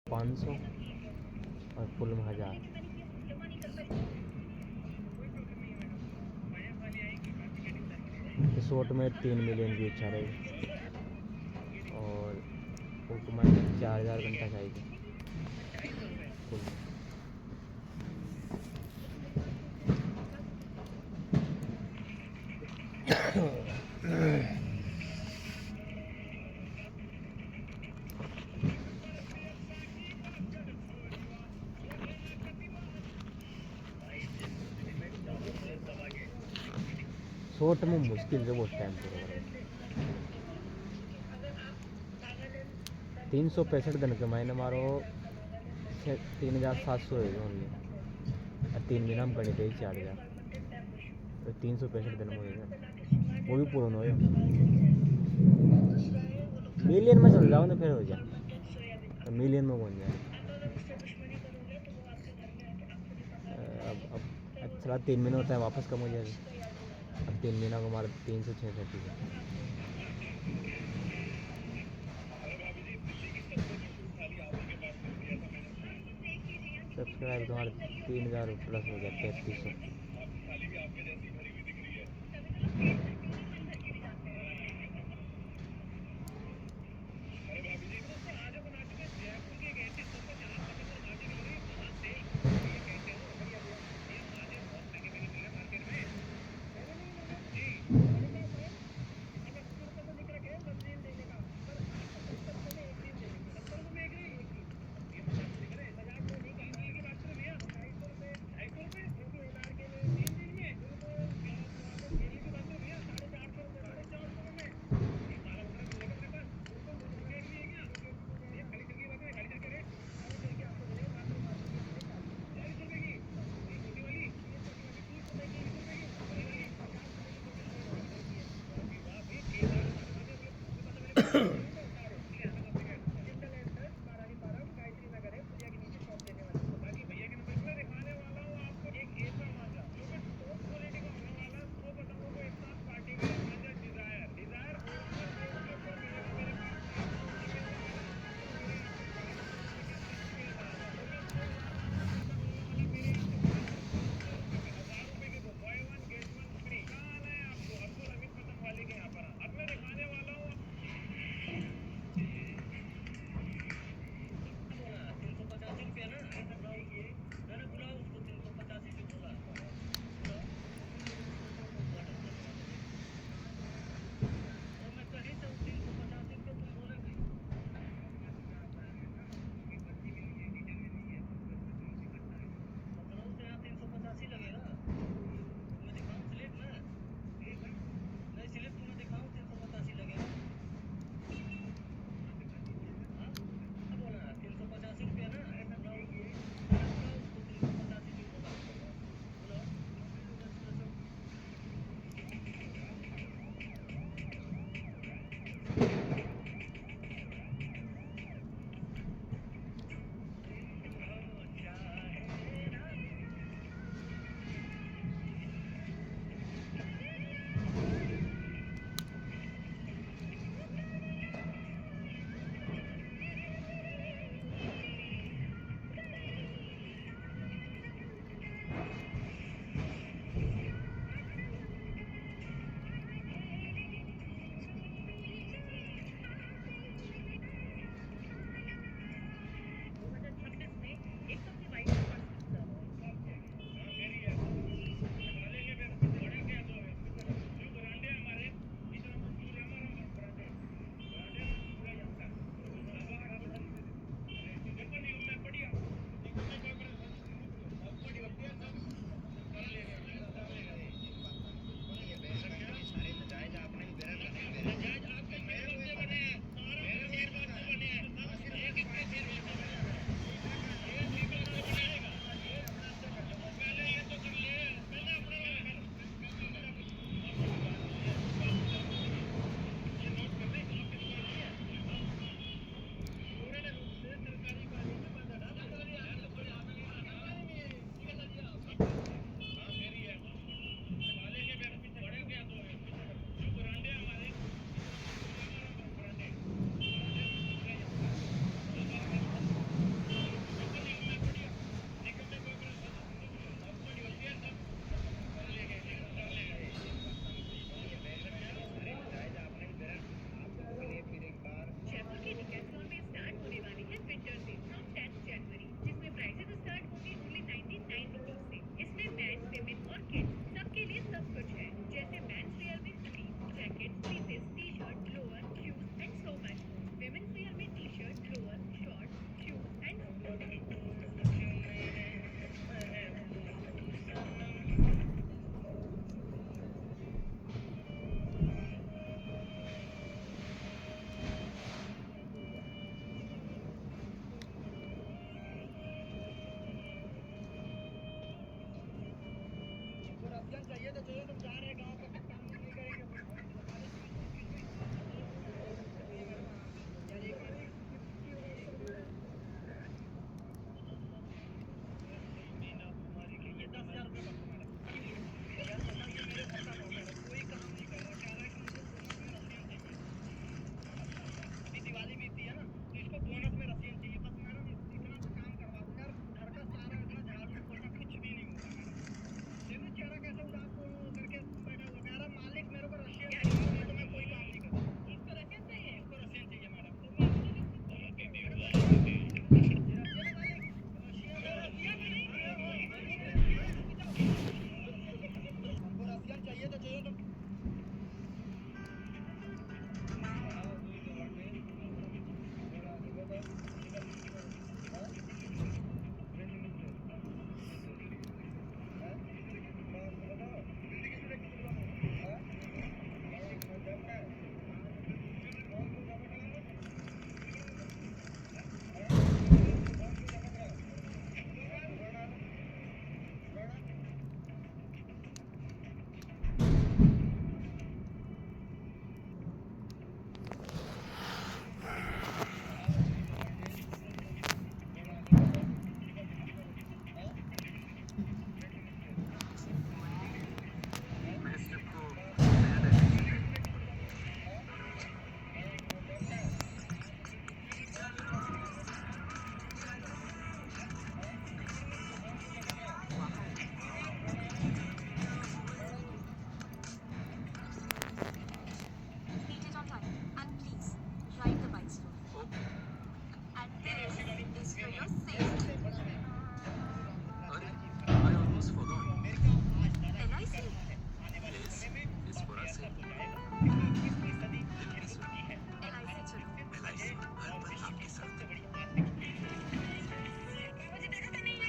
500 और फुल में 1000। शॉर्ट में 3 मिलियन की इच्छा रही और उसको मैं 4000 घंटा चाहिए फुल। शॉर्ट में मुश्किल से बहुत टाइम पूरा करें। 365 दिन के महीने मारो 3700 है ओनली और 3 महीना हम करने चाहिए 4000 तो 365 दिन में वो भी पूरा हो मिलियन में चल जाओ तो फिर हो जाए तो मिलियन में बन जाए। अब चला 3 महीने होता है वापस कम हो जाएगा। अब 3 महीना को हमारा 366 है। सब्सक्राइब तुम्हारे 3000 प्लस हो गया 3300।